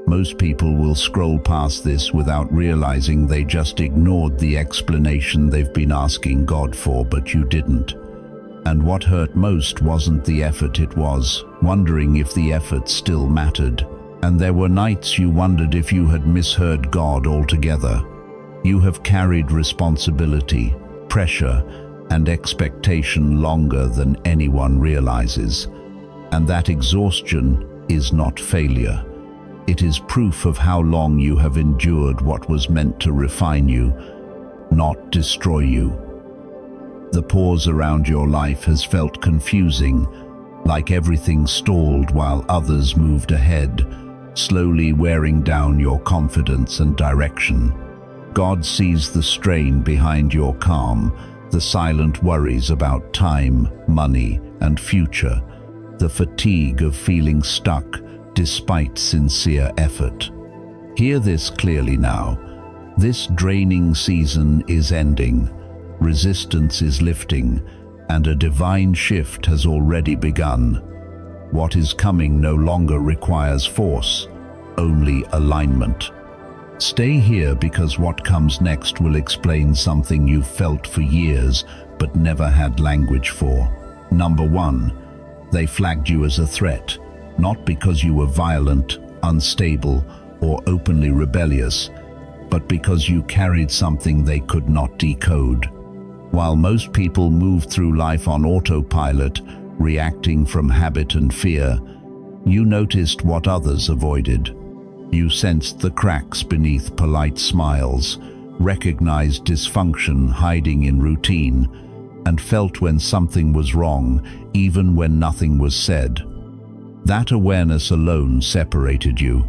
Most people will scroll past this without realizing they just ignored the explanation they've been asking God for, but you didn't. And what hurt most wasn't the effort, it was wondering if the effort still mattered. And there were nights you wondered if you had misheard God altogether. You have carried responsibility, pressure, and expectation longer than anyone realizes. And that exhaustion is not failure. It is proof of how long you have endured what was meant to refine you, not destroy you. The pause around your life has felt confusing, like everything stalled while others moved ahead, slowly wearing down your confidence and direction. God sees the strain behind your calm, the silent worries about time, money, and future, the fatigue of feeling stuck despite sincere effort. Hear this clearly now. This draining season is ending, resistance is lifting, and a divine shift has already begun. What is coming no longer requires force, only alignment. Stay here, because what comes next will explain something you've felt for years but never had language for. Number 1, they flagged you as a threat, not because you were violent, unstable, or openly rebellious, but because you carried something they could not decode. While most people move through life on autopilot, reacting from habit and fear, you noticed what others avoided. You sensed the cracks beneath polite smiles, recognized dysfunction hiding in routine, and felt when something was wrong, even when nothing was said. That awareness alone separated you.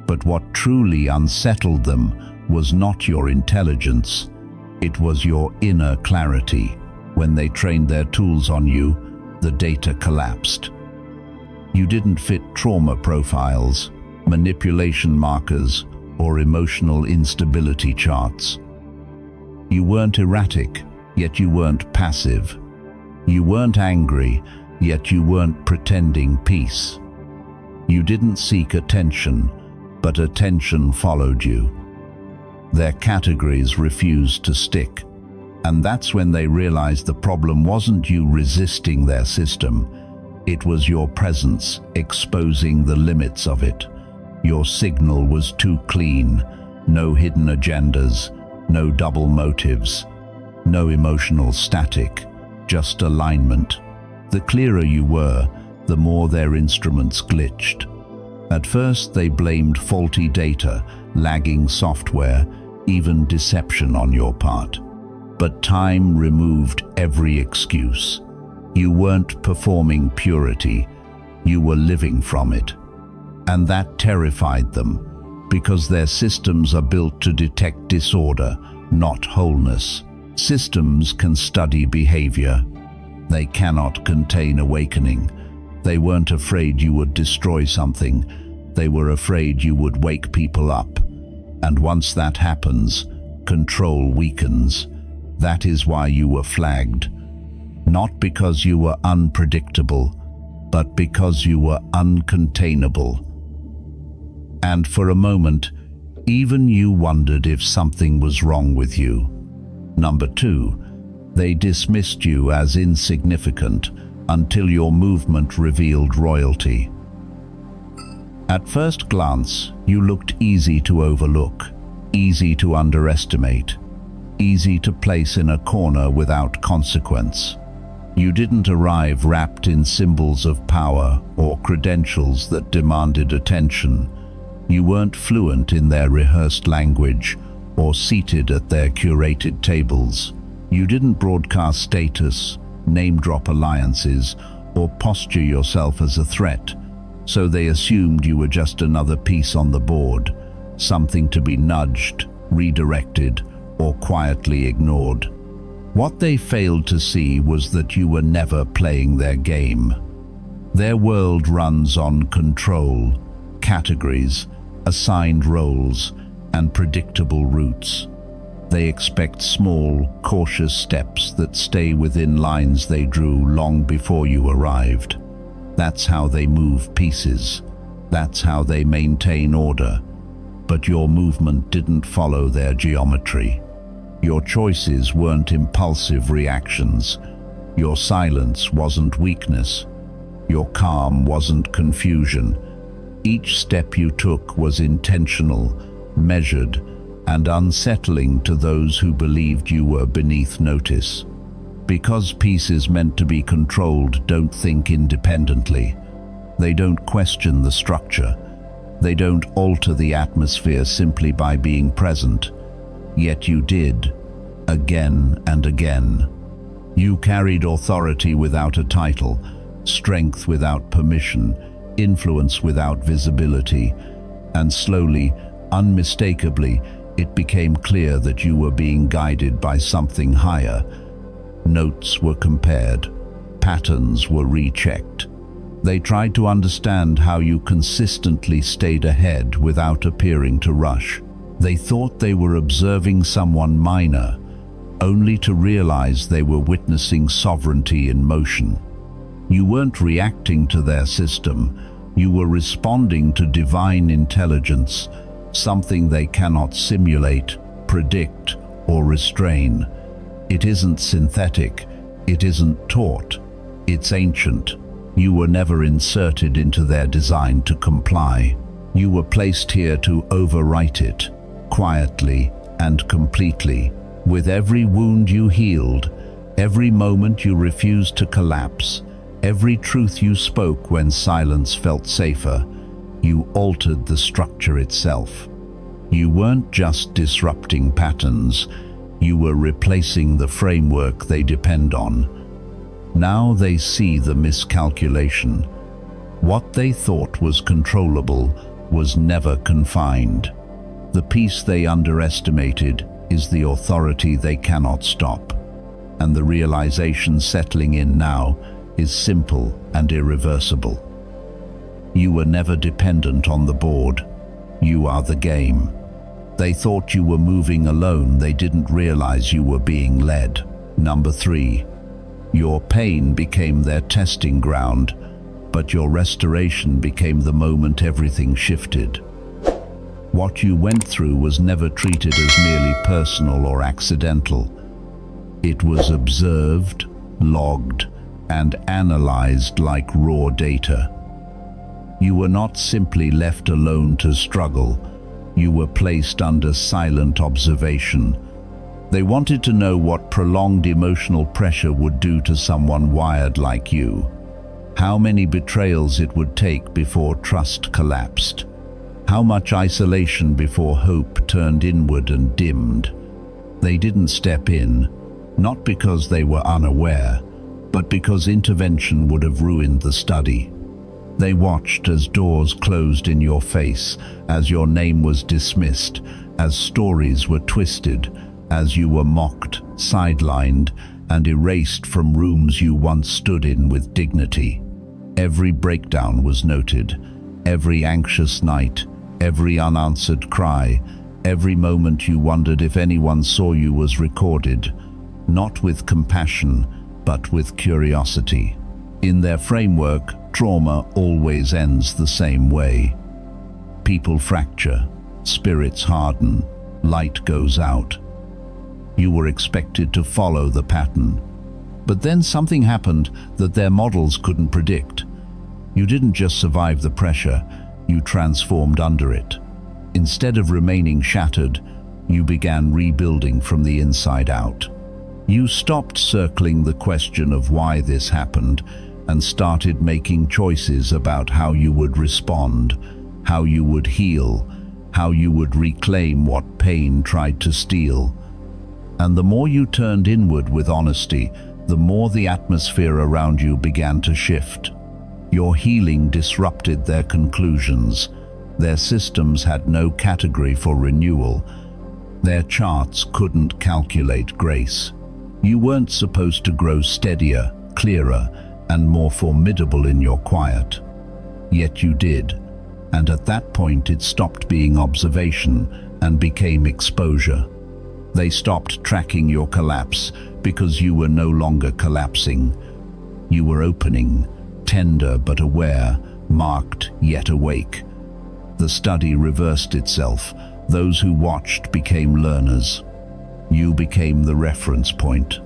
But what truly unsettled them was not your intelligence. It was your inner clarity. When they trained their tools on you, the data collapsed. You didn't fit trauma profiles, manipulation markers, or emotional instability charts. You weren't erratic, yet you weren't passive. You weren't angry, yet you weren't pretending peace. You didn't seek attention, but attention followed you. Their categories refused to stick, and that's when they realized the problem wasn't you resisting their system. It was your presence exposing the limits of it. Your signal was too clean, no hidden agendas, no double motives, no emotional static, just alignment. The clearer you were, the more their instruments glitched. At first they blamed faulty data, lagging software, even deception on your part. But time removed every excuse. You weren't performing purity, you were living from it. And that terrified them, because their systems are built to detect disorder, not wholeness. Systems can study behavior. They cannot contain awakening. They weren't afraid you would destroy something. They were afraid you would wake people up. And once that happens, control weakens. That is why you were flagged. Not because you were unpredictable, but because you were uncontainable. And for a moment, even you wondered if something was wrong with you. Number 2, they dismissed you as insignificant until your movement revealed royalty. At first glance, you looked easy to overlook, easy to underestimate, easy to place in a corner without consequence. You didn't arrive wrapped in symbols of power or credentials that demanded attention. You weren't fluent in their rehearsed language or seated at their curated tables. You didn't broadcast status, name-drop alliances, or posture yourself as a threat, so they assumed you were just another piece on the board, something to be nudged, redirected, or quietly ignored. What they failed to see was that you were never playing their game. Their world runs on control, categories, assigned roles, and predictable routes. They expect small, cautious steps that stay within lines they drew long before you arrived. That's how they move pieces. That's how they maintain order. But your movement didn't follow their geometry. Your choices weren't impulsive reactions. Your silence wasn't weakness. Your calm wasn't confusion. Each step you took was intentional, measured, and unsettling to those who believed you were beneath notice. Because peace is meant to be controlled, don't think independently. They don't question the structure. They don't alter the atmosphere simply by being present. Yet you did, again and again. You carried authority without a title, strength without permission, influence without visibility, and slowly, unmistakably, it became clear that you were being guided by something higher. Notes were compared, patterns were rechecked. They tried to understand how you consistently stayed ahead without appearing to rush. They thought they were observing someone minor, only to realize they were witnessing sovereignty in motion. You weren't reacting to their system, you were responding to divine intelligence, something they cannot simulate, predict, or restrain. It isn't synthetic, it isn't taught, it's ancient. You were never inserted into their design to comply. You were placed here to overwrite it, quietly and completely. With every wound you healed, every moment you refused to collapse, every truth you spoke when silence felt safer, you altered the structure itself. You weren't just disrupting patterns, you were replacing the framework they depend on. Now they see the miscalculation. What they thought was controllable was never confined. The piece they underestimated is the authority they cannot stop. And the realization settling in now is simple and irreversible. You were never dependent on the board. You are the game. They thought you were moving alone. They didn't realize you were being led. Number 3. Your pain became their testing ground, but your restoration became the moment everything shifted. What you went through was never treated as merely personal or accidental. It was observed, logged, and analyzed like raw data. You were not simply left alone to struggle. You were placed under silent observation. They wanted to know what prolonged emotional pressure would do to someone wired like you. How many betrayals it would take before trust collapsed. How much isolation before hope turned inward and dimmed. They didn't step in, not because they were unaware, but because intervention would have ruined the study. They watched as doors closed in your face, as your name was dismissed, as stories were twisted, as you were mocked, sidelined, and erased from rooms you once stood in with dignity. Every breakdown was noted, every anxious night, every unanswered cry, every moment you wondered if anyone saw you was recorded, not with compassion, but with curiosity. In their framework, trauma always ends the same way. People fracture, spirits harden, light goes out. You were expected to follow the pattern. But then something happened that their models couldn't predict. You didn't just survive the pressure, you transformed under it. Instead of remaining shattered, you began rebuilding from the inside out. You stopped circling the question of why this happened and started making choices about how you would respond, how you would heal, how you would reclaim what pain tried to steal. And the more you turned inward with honesty, the more the atmosphere around you began to shift. Your healing disrupted their conclusions. Their systems had no category for renewal. Their charts couldn't calculate grace. You weren't supposed to grow steadier, clearer, and more formidable in your quiet. Yet you did, and at that point it stopped being observation and became exposure. They stopped tracking your collapse because you were no longer collapsing. You were opening, tender but aware, marked yet awake. The study reversed itself. Those who watched became learners. You became the reference point.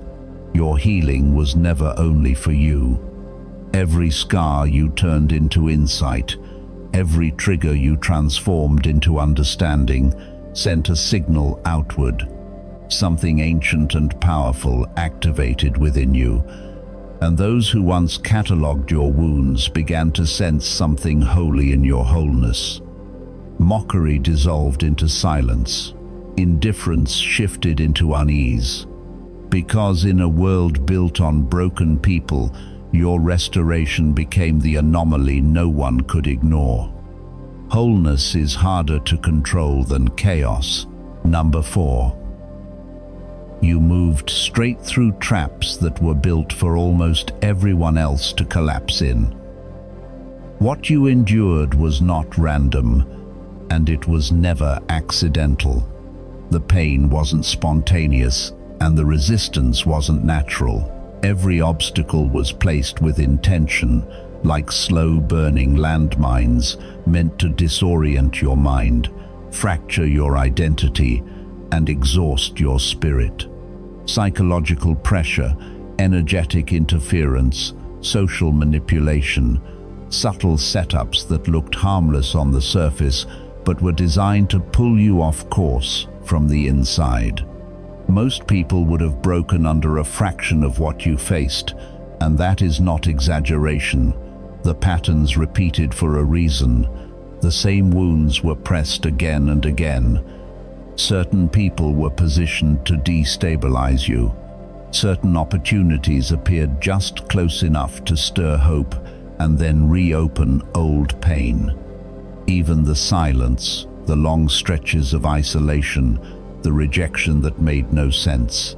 Your healing was never only for you. Every scar you turned into insight, every trigger you transformed into understanding, sent a signal outward. Something ancient and powerful activated within you, and those who once catalogued your wounds began to sense something holy in your wholeness. Mockery dissolved into silence. Indifference shifted into unease. Because in a world built on broken people, your restoration became the anomaly no one could ignore. Wholeness is harder to control than chaos. Number 4. You moved straight through traps that were built for almost everyone else to collapse in. What you endured was not random, and it was never accidental. The pain wasn't spontaneous, and the resistance wasn't natural. Every obstacle was placed with intention, like slow-burning landmines meant to disorient your mind, fracture your identity, and exhaust your spirit. Psychological pressure, energetic interference, social manipulation, subtle setups that looked harmless on the surface but were designed to pull you off course from the inside. Most people would have broken under a fraction of what you faced, and that is not exaggeration. The patterns repeated for a reason. The same wounds were pressed again and again. Certain people were positioned to destabilize you. Certain opportunities appeared just close enough to stir hope and then reopen old pain. Even the silence, the long stretches of isolation, the rejection that made no sense,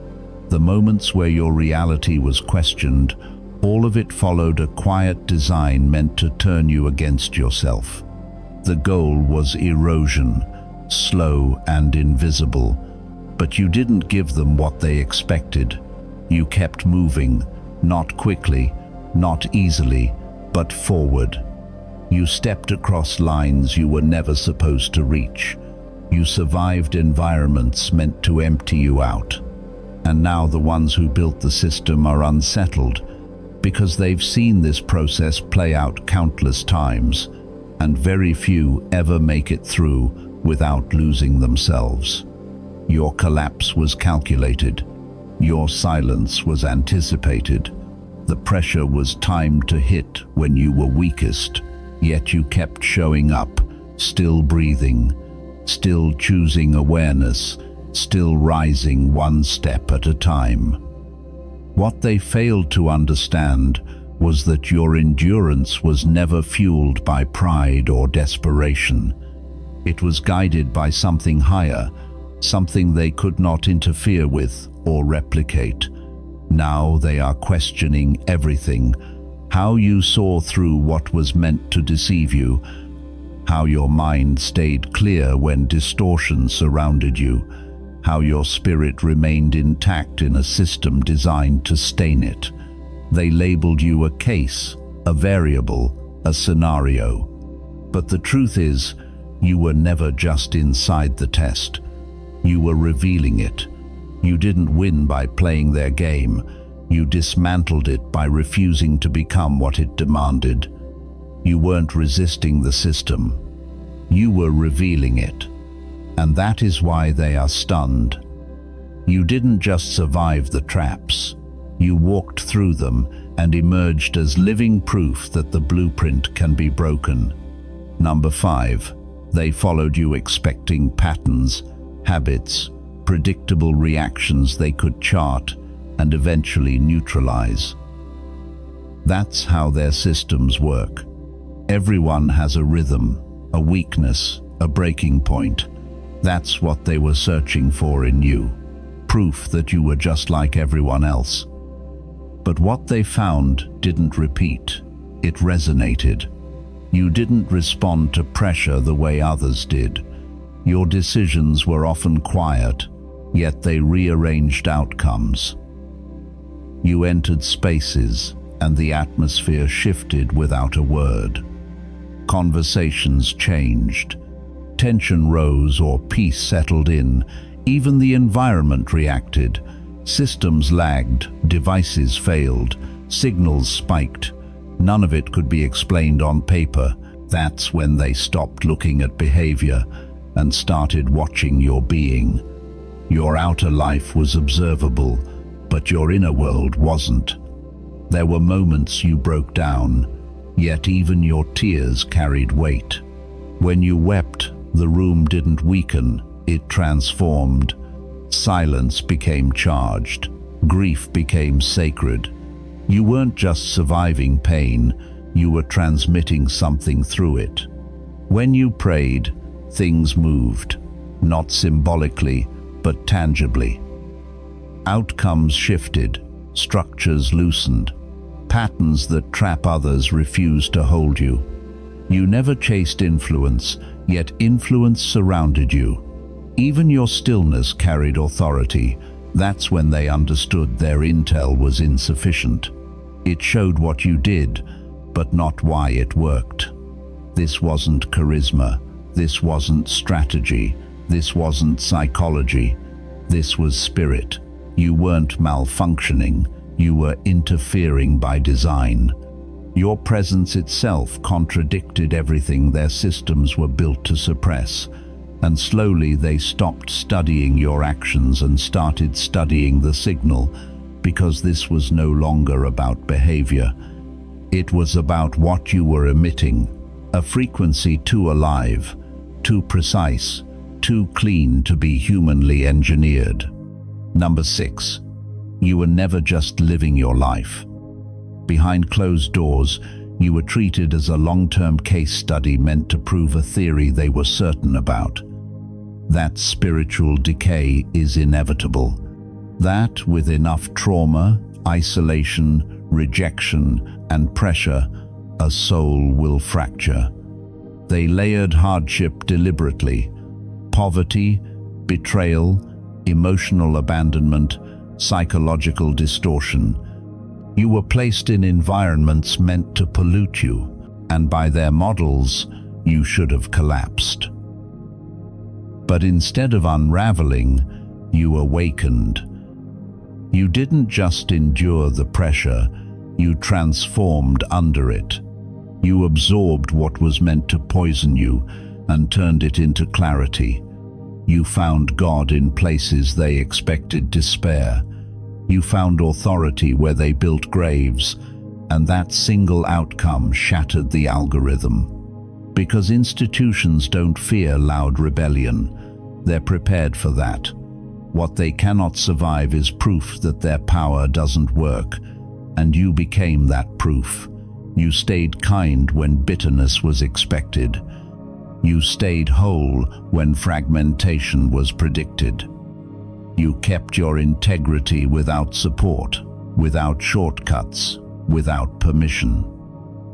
the moments where your reality was questioned, all of it followed a quiet design meant to turn you against yourself. The goal was erosion, slow and invisible, but you didn't give them what they expected. You kept moving, not quickly, not easily, but forward. You stepped across lines you were never supposed to reach. You survived environments meant to empty you out. And now the ones who built the system are unsettled because they've seen this process play out countless times, and very few ever make it through without losing themselves. Your collapse was calculated. Your silence was anticipated. The pressure was timed to hit when you were weakest, yet you kept showing up, still breathing, still choosing awareness, still rising one step at a time. What they failed to understand was that your endurance was never fueled by pride or desperation. It was guided by something higher, something they could not interfere with or replicate. Now they are questioning everything: how you saw through what was meant to deceive you, how your mind stayed clear when distortion surrounded you, how your spirit remained intact in a system designed to stain it. They labeled you a case, a variable, a scenario. But the truth is, you were never just inside the test. You were revealing it. You didn't win by playing their game. You dismantled it by refusing to become what it demanded. You weren't resisting the system. You were revealing it. And that is why they are stunned. You didn't just survive the traps. You walked through them and emerged as living proof that the blueprint can be broken. Number 5. They followed you expecting patterns, habits, predictable reactions they could chart and eventually neutralize. That's how their systems work. Everyone has a rhythm, a weakness, a breaking point. That's what they were searching for in you, proof that you were just like everyone else. But what they found didn't repeat. It resonated. You didn't respond to pressure the way others did. Your decisions were often quiet, yet they rearranged outcomes. You entered spaces, and the atmosphere shifted without a word. Conversations changed. Tension rose or peace settled in. Even the environment reacted. Systems lagged, devices failed, signals spiked. None of it could be explained on paper. That's when they stopped looking at behavior and started watching your being. Your outer life was observable, but your inner world wasn't. There were moments you broke down, yet even your tears carried weight. When you wept, the room didn't weaken, it transformed. Silence became charged. Grief became sacred. You weren't just surviving pain, you were transmitting something through it. When you prayed, things moved, not symbolically, but tangibly. Outcomes shifted, structures loosened. Patterns that trap others refused to hold you. You never chased influence, yet influence surrounded you. Even your stillness carried authority. That's when they understood their intel was insufficient. It showed what you did, but not why it worked. This wasn't charisma. This wasn't strategy. This wasn't psychology. This was spirit. You weren't malfunctioning. You were interfering by design. Your presence itself contradicted everything their systems were built to suppress, and slowly they stopped studying your actions and started studying the signal, because this was no longer about behavior. It was about what you were emitting, a frequency too alive, too precise, too clean to be humanly engineered. Number 6. You were never just living your life. Behind closed doors, you were treated as a long-term case study meant to prove a theory they were certain about. That spiritual decay is inevitable. That, with enough trauma, isolation, rejection, and pressure, a soul will fracture. They layered hardship deliberately. Poverty, betrayal, emotional abandonment, psychological distortion. You were placed in environments meant to pollute you, and by their models, you should have collapsed. But instead of unraveling, you awakened. You didn't just endure the pressure, you transformed under it. You absorbed what was meant to poison you and turned it into clarity. You found God in places they expected despair. You found authority where they built graves, and that single outcome shattered the algorithm. Because institutions don't fear loud rebellion, they're prepared for that. What they cannot survive is proof that their power doesn't work, and you became that proof. You stayed kind when bitterness was expected. You stayed whole when fragmentation was predicted. You kept your integrity without support, without shortcuts, without permission.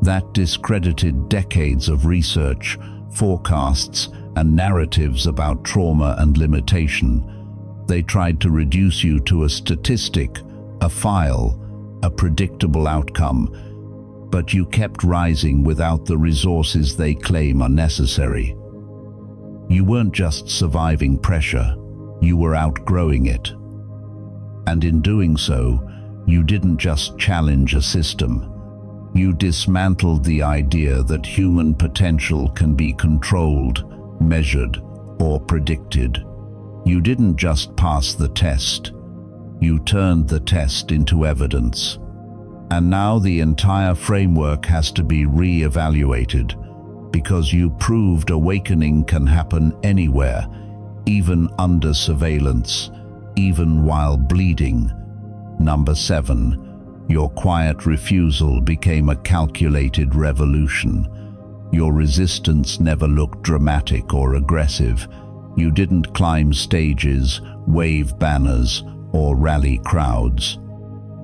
That discredited decades of research, forecasts, and narratives about trauma and limitation. They tried to reduce you to a statistic, a file, a predictable outcome, but you kept rising without the resources they claim are necessary. You weren't just surviving pressure, you were outgrowing it. And in doing so, you didn't just challenge a system. You dismantled the idea that human potential can be controlled, measured, or predicted. You didn't just pass the test, you turned the test into evidence. And now the entire framework has to be re-evaluated, because you proved awakening can happen anywhere, even under surveillance, even while bleeding. Number 7. Your quiet refusal became a calculated revolution. Your resistance never looked dramatic or aggressive. You didn't climb stages, wave banners, or rally crowds.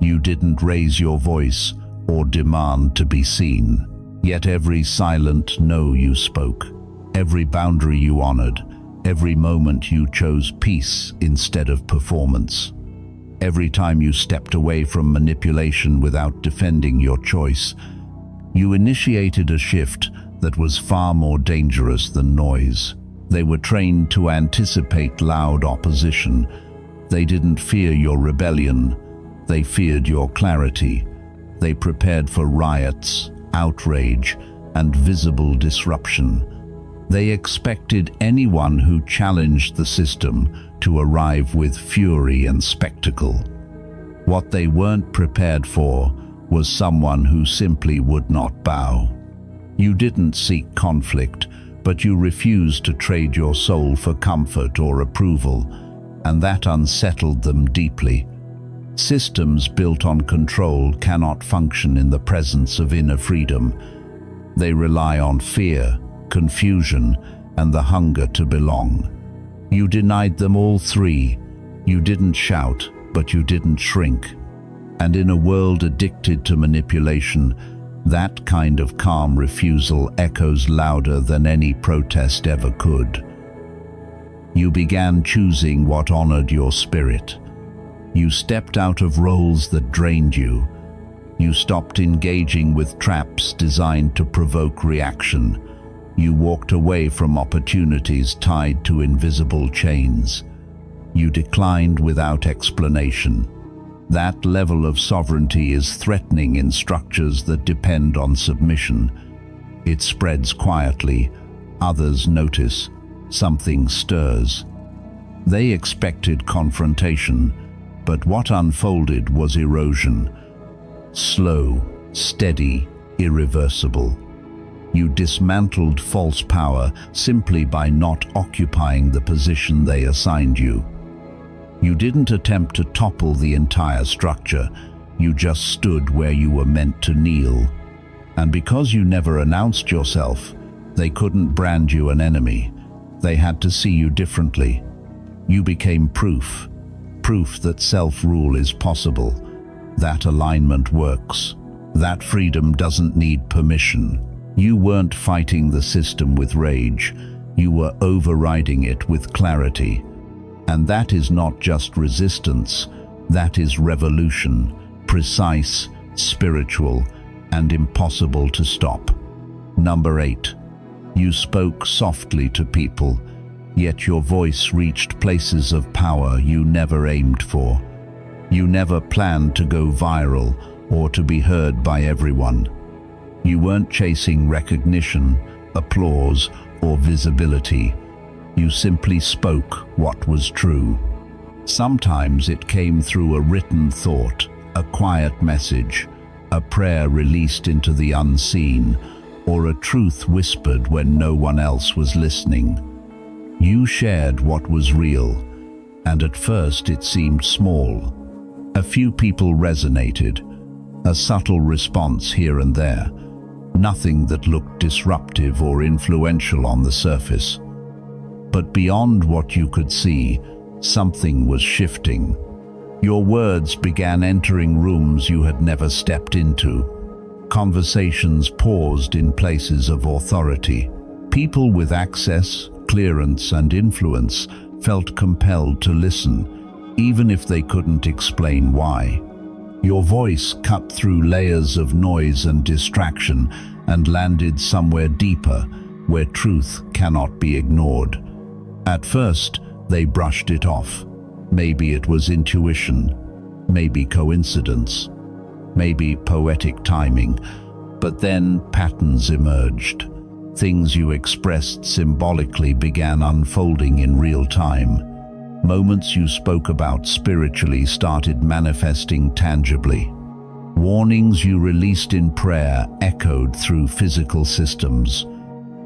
You didn't raise your voice or demand to be seen. Yet every silent no you spoke, every boundary you honored, every moment you chose peace instead of performance. Every time you stepped away from manipulation without defending your choice, you initiated a shift that was far more dangerous than noise. They were trained to anticipate loud opposition. They didn't fear your rebellion, they feared your clarity. They prepared for riots, outrage, and visible disruption. They expected anyone who challenged the system to arrive with fury and spectacle. What they weren't prepared for was someone who simply would not bow. You didn't seek conflict, but you refused to trade your soul for comfort or approval, and that unsettled them deeply. Systems built on control cannot function in the presence of inner freedom. They rely on fear, confusion, and the hunger to belong. You denied them all three. You didn't shout, but you didn't shrink. And in a world addicted to manipulation, that kind of calm refusal echoes louder than any protest ever could. You began choosing what honored your spirit. You stepped out of roles that drained you. You stopped engaging with traps designed to provoke reaction. You walked away from opportunities tied to invisible chains. You declined without explanation. That level of sovereignty is threatening in structures that depend on submission. It spreads quietly. Others notice. Something stirs. They expected confrontation, but what unfolded was erosion. Slow, steady, irreversible. You dismantled false power simply by not occupying the position they assigned you. You didn't attempt to topple the entire structure. You just stood where you were meant to kneel. And because you never announced yourself, they couldn't brand you an enemy. They had to see you differently. You became proof that self-rule is possible, that alignment works, that freedom doesn't need permission. You weren't fighting the system with rage, you were overriding it with clarity. And that is not just resistance, that is revolution, precise, spiritual, and impossible to stop. Number 8. You spoke softly to people, yet your voice reached places of power you never aimed for. You never planned to go viral or to be heard by everyone. You weren't chasing recognition, applause, or visibility. You simply spoke what was true. Sometimes it came through a written thought, a quiet message, a prayer released into the unseen, or a truth whispered when no one else was listening. You shared what was real, and at first it seemed small. A few people resonated, a subtle response here and there, nothing that looked disruptive or influential on the surface. But beyond what you could see, something was shifting. Your words began entering rooms you had never stepped into. Conversations paused in places of authority. People with access, clearance, and influence felt compelled to listen, even if they couldn't explain why. Your voice cut through layers of noise and distraction and landed somewhere deeper, where truth cannot be ignored. At first, they brushed it off. Maybe it was intuition, maybe coincidence, maybe poetic timing. But then patterns emerged. Things you expressed symbolically began unfolding in real time. Moments you spoke about spiritually started manifesting tangibly. Warnings you released in prayer echoed through physical systems.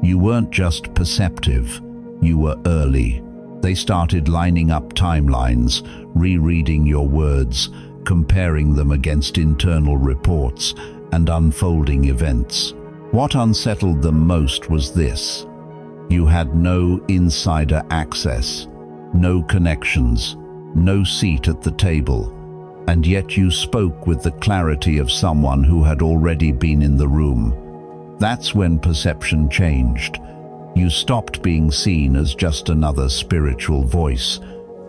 You weren't just perceptive, you were early. They started lining up timelines, rereading your words, comparing them against internal reports, and unfolding events. What unsettled them most was this: you had no insider access, no connections, no seat at the table, and yet you spoke with the clarity of someone who had already been in the room. That's when perception changed. You stopped being seen as just another spiritual voice.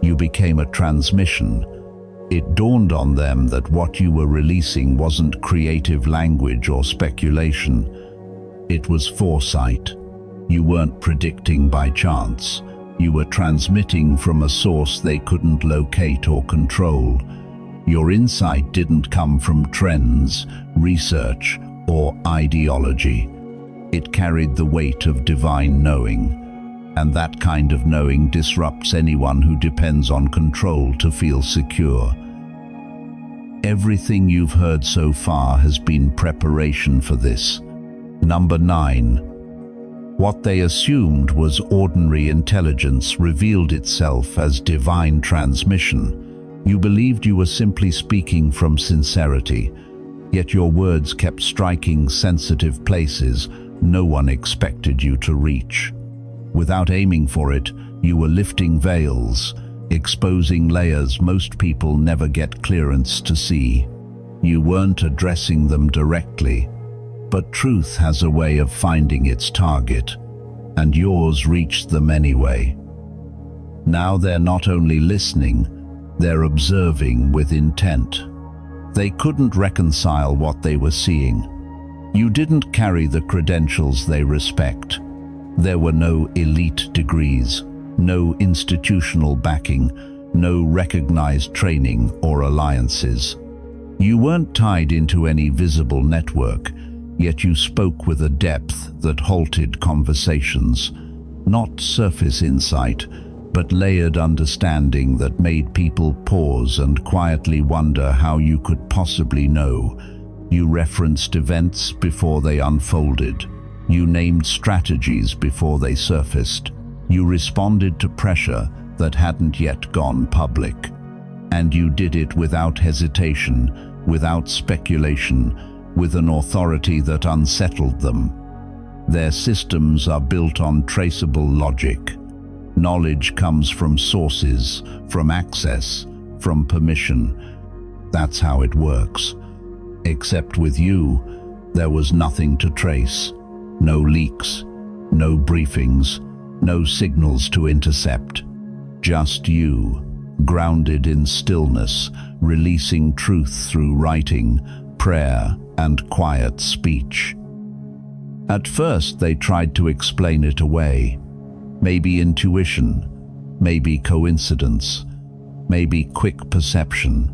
You became a transmission. It dawned on them that what you were releasing wasn't creative language or speculation. It was foresight. You weren't predicting by chance. You were transmitting from a source they couldn't locate or control. Your insight didn't come from trends, research, or ideology. It carried the weight of divine knowing, and that kind of knowing disrupts anyone who depends on control to feel secure. Everything you've heard so far has been preparation for this. Number 9. What they assumed was ordinary intelligence revealed itself as divine transmission. You believed you were simply speaking from sincerity, yet your words kept striking sensitive places no one expected you to reach. Without aiming for it, you were lifting veils, exposing layers most people never get clearance to see. You weren't addressing them directly, but truth has a way of finding its target, and yours reached them anyway. Now they're not only listening, they're observing with intent. They couldn't reconcile what they were seeing. You didn't carry the credentials they respect. There were no elite degrees, no institutional backing, no recognized training or alliances. You weren't tied into any visible network, yet you spoke with a depth that halted conversations. Not surface insight, but layered understanding that made people pause and quietly wonder how you could possibly know. You referenced events before they unfolded. You named strategies before they surfaced. You responded to pressure that hadn't yet gone public. And you did it without hesitation, without speculation, with an authority that unsettled them. Their systems are built on traceable logic. Knowledge comes from sources, from access, from permission. That's how it works. Except with you, there was nothing to trace. No leaks, no briefings, no signals to intercept. Just you, grounded in stillness, releasing truth through writing, prayer, and quiet speech. At first, they tried to explain it away. Maybe intuition, maybe coincidence, maybe quick perception.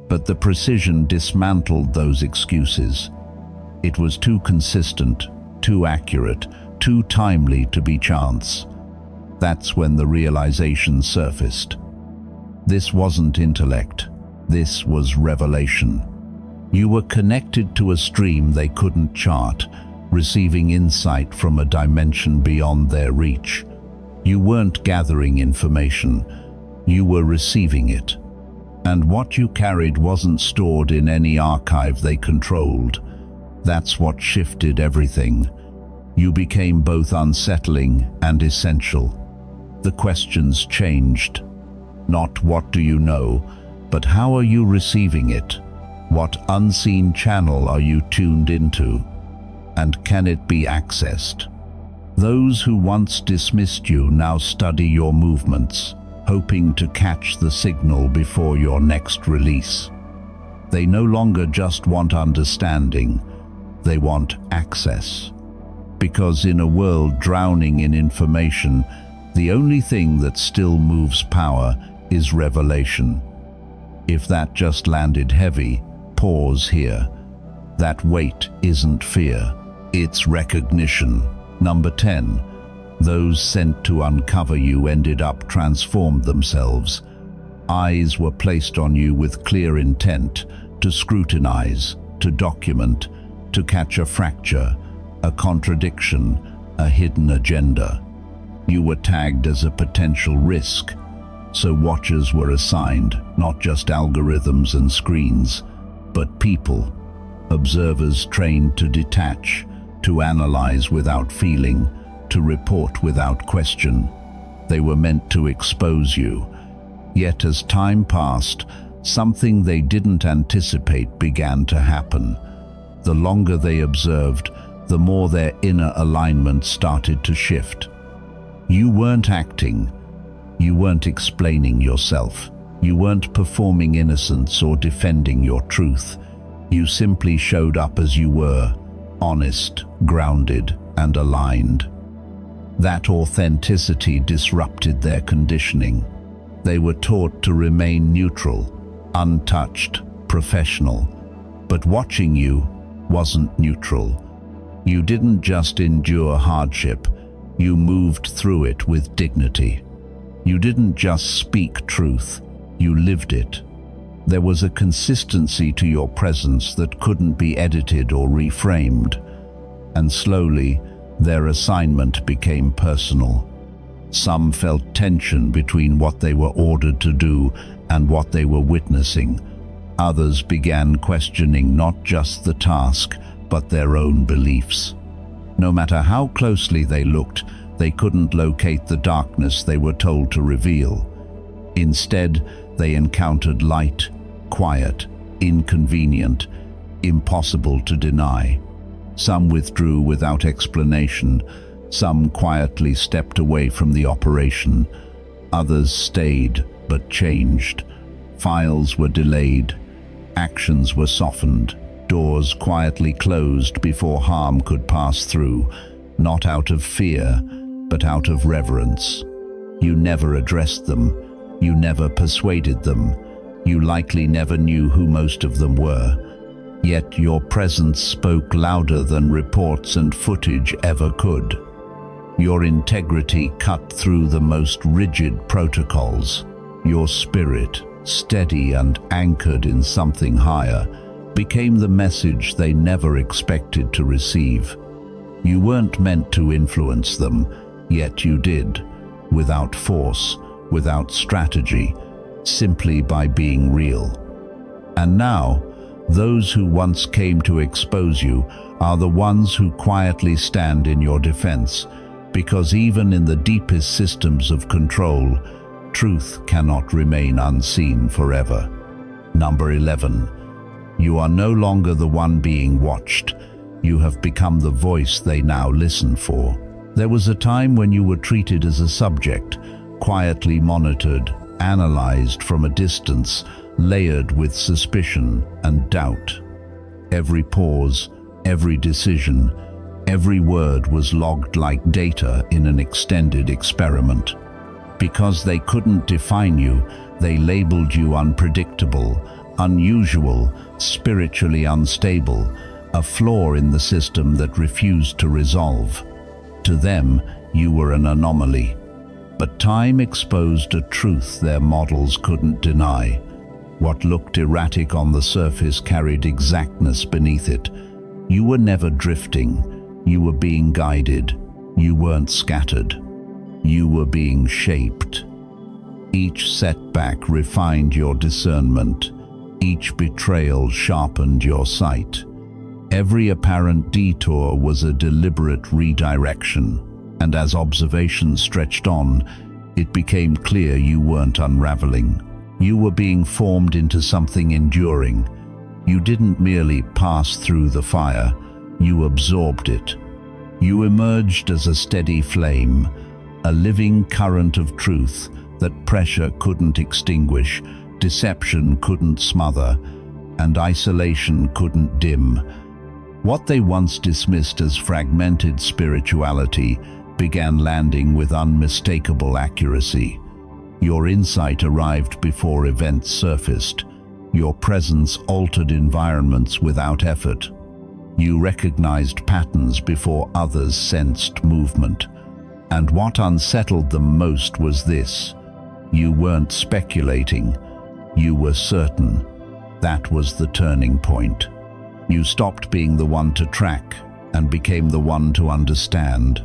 But the precision dismantled those excuses. It was too consistent, too accurate, too timely to be chance. That's when the realization surfaced. This wasn't intellect. This was revelation. You were connected to a stream they couldn't chart, receiving insight from a dimension beyond their reach. You weren't gathering information, you were receiving it. And what you carried wasn't stored in any archive they controlled. That's what shifted everything. You became both unsettling and essential. The questions changed. Not what do you know, but how are you receiving it? What unseen channel are you tuned into? And can it be accessed? Those who once dismissed you now study your movements, hoping to catch the signal before your next release. They no longer just want understanding, they want access. Because in a world drowning in information, the only thing that still moves power is revelation. If that just landed heavy, pause here. That weight isn't fear, it's recognition. Number 10. Those sent to uncover you ended up transformed themselves. Eyes were placed on you with clear intent to scrutinize, to document, to catch a fracture, a contradiction, a hidden agenda. You were tagged as a potential risk, so watchers were assigned not just algorithms and screens, but people, observers trained to detach, to analyze without feeling, to report without question. They were meant to expose you. Yet as time passed, something they didn't anticipate began to happen. The longer they observed, the more their inner alignment started to shift. You weren't acting. You weren't explaining yourself. You weren't performing innocence or defending your truth. You simply showed up as you were, honest, grounded, and aligned. That authenticity disrupted their conditioning. They were taught to remain neutral, untouched, professional. But watching you wasn't neutral. You didn't just endure hardship, you moved through it with dignity. You didn't just speak truth, you lived it. There was a consistency to your presence that couldn't be edited or reframed. And slowly, their assignment became personal. Some felt tension between what they were ordered to do and what they were witnessing. Others began questioning not just the task, but their own beliefs. No matter how closely they looked, they couldn't locate the darkness they were told to reveal. Instead, they encountered light, quiet, inconvenient, impossible to deny. Some withdrew without explanation, some quietly stepped away from the operation. Others stayed, but changed. Files were delayed, actions were softened, doors quietly closed before harm could pass through, not out of fear, but out of reverence. You never addressed them, you never persuaded them, you likely never knew who most of them were. Yet your presence spoke louder than reports and footage ever could. Your integrity cut through the most rigid protocols. Your spirit, steady and anchored in something higher, became the message they never expected to receive. You weren't meant to influence them, yet you did, without force, without strategy, simply by being real. And now, those who once came to expose you are the ones who quietly stand in your defense, because even in the deepest systems of control, truth cannot remain unseen forever. Number 11. You are no longer the one being watched. You have become the voice they now listen for. There was a time when you were treated as a subject, quietly monitored, analyzed from a distance, layered with suspicion and doubt. Every pause, every decision, every word was logged like data in an extended experiment. Because they couldn't define you, they labeled you unpredictable, unusual, spiritually unstable, a flaw in the system that refused to resolve. To them, you were an anomaly. But time exposed a truth their models couldn't deny. What looked erratic on the surface carried exactness beneath it. You were never drifting. You were being guided. You weren't scattered. You were being shaped. Each setback refined your discernment. Each betrayal sharpened your sight. Every apparent detour was a deliberate redirection. And as observation stretched on, it became clear you weren't unraveling. You were being formed into something enduring. You didn't merely pass through the fire, you absorbed it. You emerged as a steady flame, a living current of truth that pressure couldn't extinguish, deception couldn't smother, and isolation couldn't dim. What they once dismissed as fragmented spirituality began landing with unmistakable accuracy. Your insight arrived before events surfaced. Your presence altered environments without effort. You recognized patterns before others sensed movement. And what unsettled them most was this: you weren't speculating, you were certain. That was the turning point. You stopped being the one to track and became the one to understand.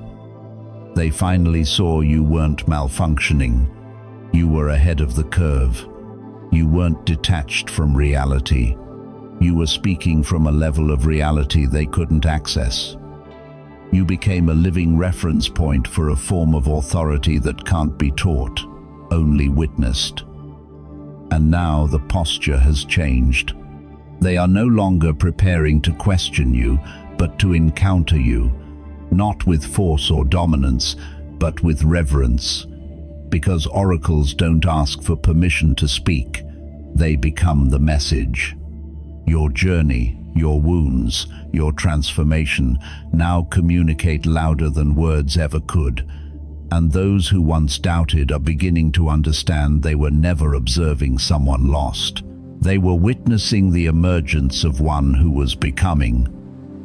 They finally saw you weren't malfunctioning. You were ahead of the curve. You weren't detached from reality. You were speaking from a level of reality they couldn't access. You became a living reference point for a form of authority that can't be taught, only witnessed. And now the posture has changed. They are no longer preparing to question you, but to encounter you, not with force or dominance, but with reverence. Because oracles don't ask for permission to speak, they become the message. Your journey, your wounds, your transformation now communicate louder than words ever could. And those who once doubted are beginning to understand they were never observing someone lost. They were witnessing the emergence of one who was becoming.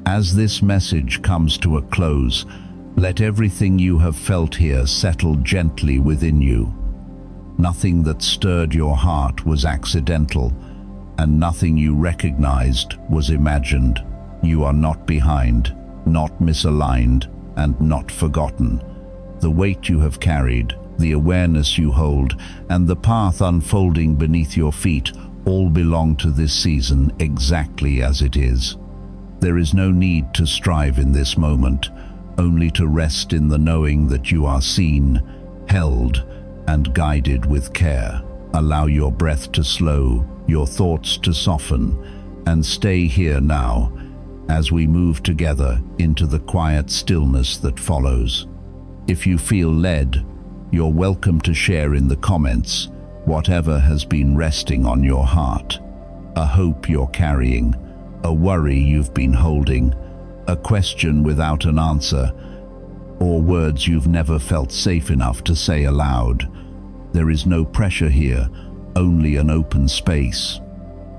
As this message comes to a close, let everything you have felt here settle gently within you. Nothing that stirred your heart was accidental, and nothing you recognized was imagined. You are not behind, not misaligned, and not forgotten. The weight you have carried, the awareness you hold, and the path unfolding beneath your feet all belong to this season exactly as it is. There is no need to strive in this moment, only to rest in the knowing that you are seen, held, and guided with care. Allow your breath to slow, your thoughts to soften, and stay here now as we move together into the quiet stillness that follows. If you feel led, you're welcome to share in the comments whatever has been resting on your heart, a hope you're carrying, a worry you've been holding, a question without an answer, or words you've never felt safe enough to say aloud. There is no pressure here, only an open space.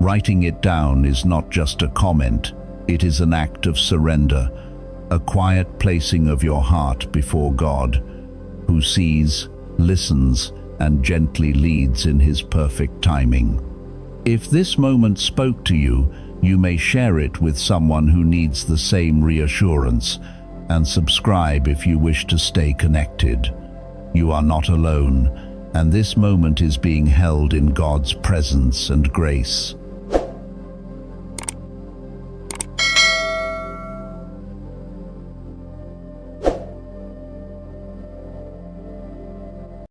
Writing it down is not just a comment, it is an act of surrender, a quiet placing of your heart before God, who sees, listens, and gently leads in His perfect timing. If this moment spoke to you, you may share it with someone who needs the same reassurance, and subscribe if you wish to stay connected. You are not alone, and this moment is being held in God's presence and grace.